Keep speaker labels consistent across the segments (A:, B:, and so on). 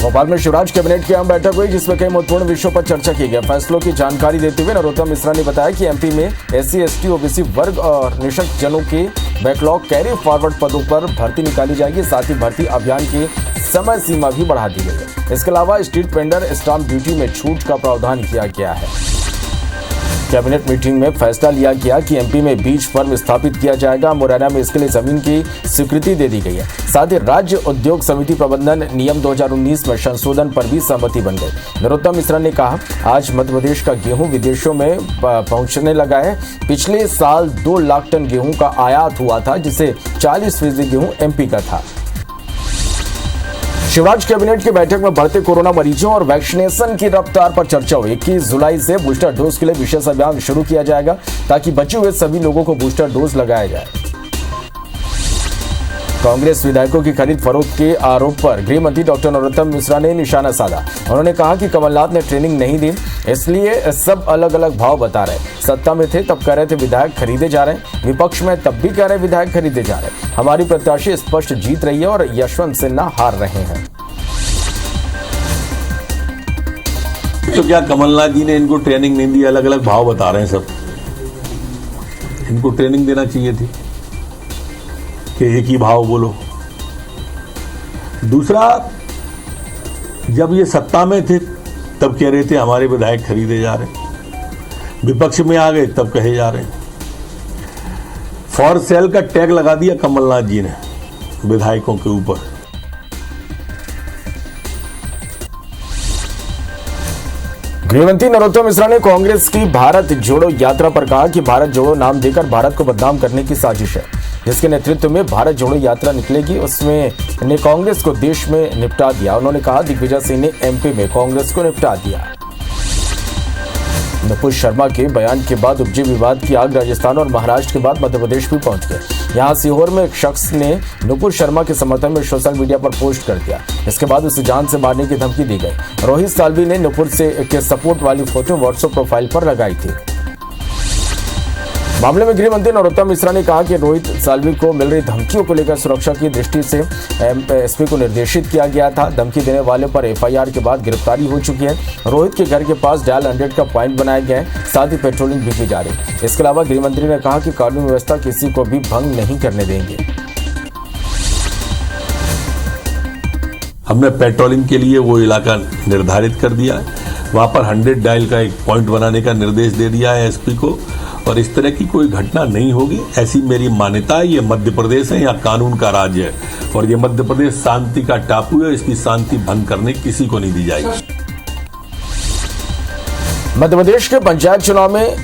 A: भोपाल में शिवराज कैबिनेट की अहम बैठक हुई, जिसमें कई महत्वपूर्ण विषयों पर चर्चा की गई। फैसलों की जानकारी देते हुए नरोत्तम मिश्रा ने बताया कि एमपी में SC, ST, OBC वर्ग और निःशक्त जनों के बैकलॉग कैरी फॉरवर्ड पदों पर भर्ती निकाली जाएगी। साथ ही भर्ती अभियान की समय सीमा भी बढ़ा दी गई है। इसके अलावा स्ट्रीट वेंडर स्टाम्प ड्यूटी में छूट का प्रावधान किया गया है। कैबिनेट मीटिंग में फैसला लिया गया कि एमपी में बीज फर्म स्थापित किया जाएगा। मुरैना में इसके लिए जमीन की स्वीकृति दे दी गई है। साथ ही राज्य उद्योग समिति प्रबंधन नियम 2019 में संशोधन पर भी सहमति बन गई। नरोत्तम मिश्रा ने कहा, आज मध्य प्रदेश का गेहूं विदेशों में पहुंचने लगा है। पिछले साल 2 लाख टन गेहूं का आयात हुआ था, जिसे 40% गेहूं एमपी का था। शिवराज कैबिनेट की बैठक में बढ़ते कोरोना मरीजों और वैक्सीनेशन की रफ्तार पर चर्चा हुई। 21 जुलाई से बूस्टर डोज के लिए विशेष अभियान शुरू किया जाएगा, ताकि बचे हुए सभी लोगों को बूस्टर डोज लगाया जाए। कांग्रेस विधायकों की खरीद फरोख्त के आरोप पर गृह मंत्री डॉक्टर नरोत्तम मिश्रा ने निशाना साधा। उन्होंने कहा कि कमलनाथ ने ट्रेनिंग नहीं दी, इसलिए सब अलग अलग भाव बता रहे। सत्ता में थे तब कह रहे थे विधायक खरीदे जा रहे हैं, विपक्ष में तब भी कह रहे विधायक खरीदे जा रहे हैं। हमारी प्रत्याशी स्पष्ट जीत रही है और यशवंत सिन्हा हार रहे हैं।
B: तो क्या कमलनाथ जी ने इनको ट्रेनिंग नहीं दी? अलग अलग भाव बता रहे हैं सब। इनको ट्रेनिंग देना चाहिए थी कि एक ही भाव बोलो। दूसरा, जब ये सत्ता में थे तब कह रहे थे हमारे विधायक खरीदे जा रहे हैं, विपक्ष में आ गए तब कहे जा रहे हैं। फॉर सेल का टैग लगा दिया कमलनाथ जी ने विधायकों के ऊपर।
A: गृहमंत्री नरोत्तम मिश्रा ने कांग्रेस की भारत जोड़ो यात्रा पर कहा कि भारत जोड़ो नाम देकर भारत को बदनाम करने की साजिश है। जिसके नेतृत्व में भारत जोड़ो यात्रा निकलेगी, उसमें ने कांग्रेस को देश में निपटा दिया। उन्होंने कहा, दिग्विजय सिंह ने MP में कांग्रेस को निपटा दिया। नुपुर शर्मा के बयान के बाद उपजे विवाद की आग राजस्थान और महाराष्ट्र के बाद मध्य प्रदेश भी पहुंच गए। यहां सीहोर में एक शख्स ने नुपुर शर्मा के समर्थन में सोशल मीडिया पर पोस्ट कर दिया। इसके बाद उसे जान से मारने की धमकी दी गई। रोहित साल्वी ने नुपुर के सपोर्ट वाली फोटो व्हाट्सएप प्रोफाइल पर लगाई थी। मामले में गृह मंत्री नरोत्तम मिश्रा ने कहा कि रोहित साल्वी को मिल रही धमकियों को लेकर सुरक्षा की दृष्टि से SP को निर्देशित किया गया था। धमकी देने वाले पर FIR के बाद गिरफ्तारी हो चुकी है। रोहित के घर के पास डायल 100 का पॉइंट बनाया गया है। साथ ही पेट्रोलिंग भी की जा रही है। इसके अलावा गृह मंत्री ने कहा कि कानून व्यवस्था किसी को भी भंग नहीं करने देंगे।
B: हमने पेट्रोलिंग के लिए वो इलाका निर्धारित कर दिया है। वहां पर 100 डायल का एक पॉइंट बनाने का निर्देश दे दिया है SP को, और इस तरह की कोई घटना नहीं होगी, ऐसी मेरी मान्यता है। ये मध्य प्रदेश है, यहाँ कानून का राज है, और ये मध्य प्रदेश शांति का टापू है। इसकी शांति भंग करने किसी को नहीं दी जाएगी।
A: मध्य प्रदेश के पंचायत चुनाव में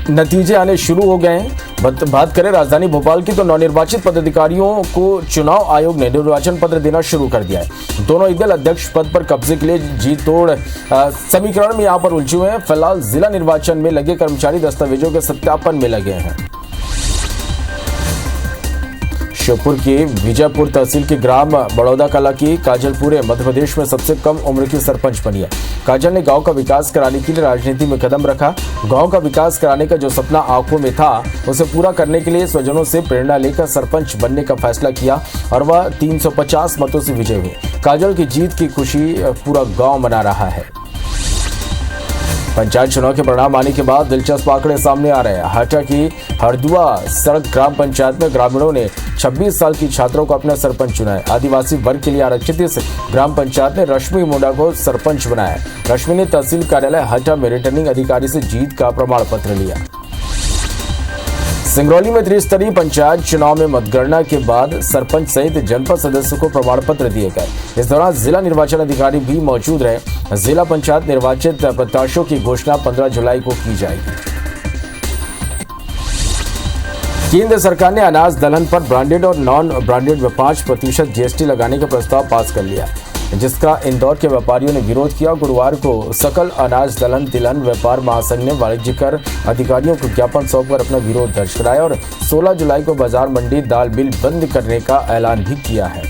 A: नतीजे आने शुरू हो गए हैं। बात करें राजधानी भोपाल की, तो नवनिर्वाचित पदाधिकारियों को चुनाव आयोग ने निर्वाचन पत्र देना शुरू कर दिया है। दोनों ही दल अध्यक्ष पद पर कब्जे के लिए जी तोड़ समीकरण में यहां पर उलझे हुए हैं। फिलहाल जिला निर्वाचन में लगे कर्मचारी दस्तावेजों के सत्यापन में लगे हैं। श्योपुर के विजयपुर तहसील के ग्राम बड़ौदा कला की काजल पूरे मध्य प्रदेश में सबसे कम उम्र की सरपंच बनी है। काजल ने गांव का विकास कराने के लिए राजनीति में कदम रखा। गांव का विकास कराने का जो सपना आंखों में था, उसे पूरा करने के लिए स्वजनों से प्रेरणा लेकर सरपंच बनने का फैसला किया और वह 350 मतों से विजयी हुई। काजल की जीत की खुशी पूरा गाँव मना रहा है। पंचायत चुनाव के परिणाम आने के बाद दिलचस्प आंकड़े सामने आ रहे हैं। हाटा की हरदुआ सड़क ग्राम पंचायत में ग्रामीणों ने 26 साल की छात्रों को अपना सरपंच चुना है। आदिवासी वर्ग के लिए आरक्षित इस ग्राम पंचायत ने रश्मि मुंडा को सरपंच बनाया। रश्मि ने तहसील कार्यालय हाटा में रिटर्निंग अधिकारी से जीत का प्रमाण पत्र लिया। सिंगरौली में त्रिस्तरीय पंचायत चुनाव में मतगणना के बाद सरपंच सहित जनपद सदस्यों को प्रमाण पत्र दिए गए। इस दौरान जिला निर्वाचन अधिकारी भी मौजूद रहे। जिला पंचायत निर्वाचित प्रत्याशियों की घोषणा 15 जुलाई को की जाएगी। केंद्र सरकार ने अनाज दलहन पर ब्रांडेड और नॉन ब्रांडेड में 5% GST लगाने का प्रस्ताव पास कर लिया, जिसका इंदौर के व्यापारियों ने विरोध किया। गुरुवार को सकल अनाज दलहन तिलहन व्यापार महासंघ ने वाणिज्यिक कर अधिकारियों को ज्ञापन सौंपकर अपना विरोध दर्ज कराया और 16 जुलाई को बाजार मंडी दाल मिल बंद करने का ऐलान भी किया है।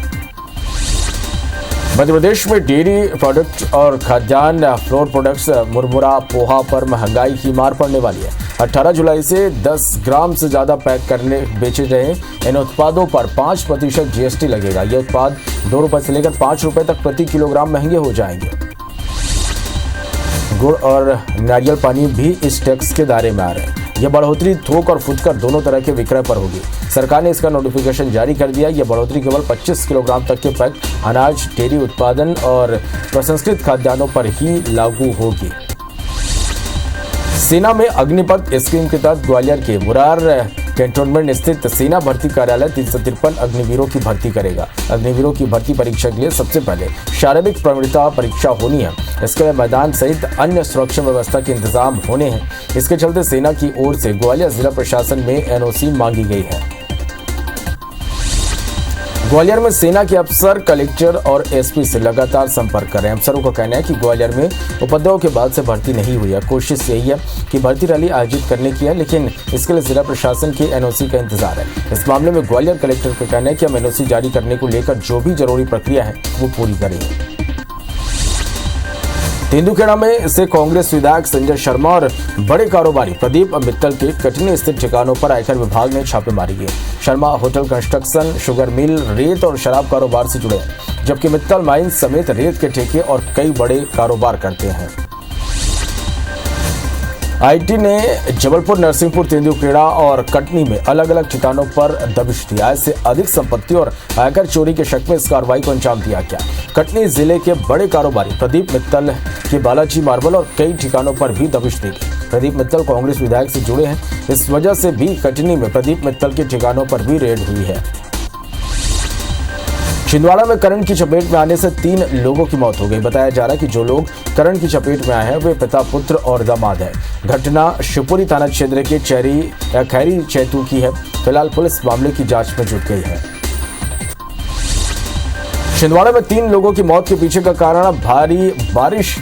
A: मध्य प्रदेश में डेयरी प्रोडक्ट और खाद्यान्न फ्लोर प्रोडक्ट्स मुरमुरा पोहा पर महंगाई की मार पड़ने वाली है। 18 जुलाई से 10 ग्राम से ज्यादा पैक करने बेचे रहे इन उत्पादों पर 5% जीएसटी लगेगा। ये उत्पाद 2 रुपए से लेकर 5 रुपए तक प्रति किलोग्राम महंगे हो जाएंगे। गुड़ और नारियल पानी भी इस टैक्स के दायरे में आ रहे हैं। यह बढ़ोतरी थोक और फुटकर दोनों तरह के विक्रय पर होगी। सरकार ने इसका नोटिफिकेशन जारी कर दिया। यह बढ़ोतरी केवल 25 किलोग्राम तक के पैक अनाज, डेयरी उत्पादन और प्रसंस्कृत खाद्यान्नों पर ही लागू होगी। सेना में अग्निपथ स्कीम के तहत ग्वालियर के मुरार कैंटोनमेंट स्थित सेना भर्ती कार्यालय 353 अग्निवीरों की भर्ती करेगा। अग्निवीरों की भर्ती परीक्षा के लिए सबसे पहले शारीरिक प्रवीणता परीक्षा होनी है। इसके लिए मैदान सहित अन्य सुरक्षा व्यवस्था के इंतजाम होने हैं। इसके चलते सेना की ओर से ग्वालियर जिला प्रशासन में एनओसी मांगी गई है। ग्वालियर में सेना के अफसर कलेक्टर और एसपी से लगातार संपर्क कर रहे हैं। अफसरों का कहना है कि ग्वालियर में उपद्रव के बाद से भर्ती नहीं हुई है। कोशिश यही है कि भर्ती रैली आयोजित करने की है, लेकिन इसके लिए जिला प्रशासन के एनओसी का इंतजार है। इस मामले में ग्वालियर कलेक्टर का कहना है कि हम एनओसी जारी करने को लेकर जो भी जरूरी प्रक्रिया है वो पूरी करेंगे। तेंदुखेड़ा में से कांग्रेस विधायक संजय शर्मा और बड़े कारोबारी प्रदीप मित्तल के कटनी स्थित ठिकानों पर आयकर विभाग ने छापेमारी की। Sharma hotel construction, sugar mill, रेत और शराब कारोबार से जुड़े हैं, जबकि मित्तल माइंस समेत रेत के ठेके और कई बड़े कारोबार करते हैं। आईटी ने जबलपुर, नरसिंहपुर, तेंदुखेड़ा और कटनी में अलग अलग ठिकानों पर दबिश दी। आय से अधिक संपत्ति और आयकर चोरी के शक में इस कार्रवाई को अंजाम दिया गया। कटनी जिले के बड़े कारोबारी प्रदीप मित्तल के बालाजी मार्बल और कई ठिकानों पर भी दबिश दी गई। प्रदीप मित्तल कांग्रेस विधायक से जुड़े हैं, इस वजह से भी कटनी में प्रदीप मित्तल के ठिकानों पर भी रेड हुई है। छिंदवाड़ा में करंट की चपेट में आने से 3 लोगों की मौत हो गई। बताया जा रहा है कि जो लोग करंट की चपेट में आए हैं वे पिता, पुत्र और दामाद है। घटना शिवपुरी थाना क्षेत्र के खैरी चैतू की है। फिलहाल पुलिस मामले की जांच में जुट गई है। छिंदवाड़ा में 3 लोगों की मौत के पीछे का कारण भारी बारिश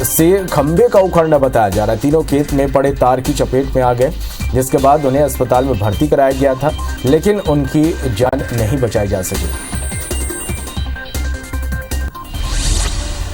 A: से खंभे का उखड़ना बताया जा रहा है। तीनों खेत में पड़े तार की चपेट में आ गए, जिसके बाद उन्हें अस्पताल में भर्ती कराया गया था, लेकिन उनकी जान नहीं बचाई जा सकी।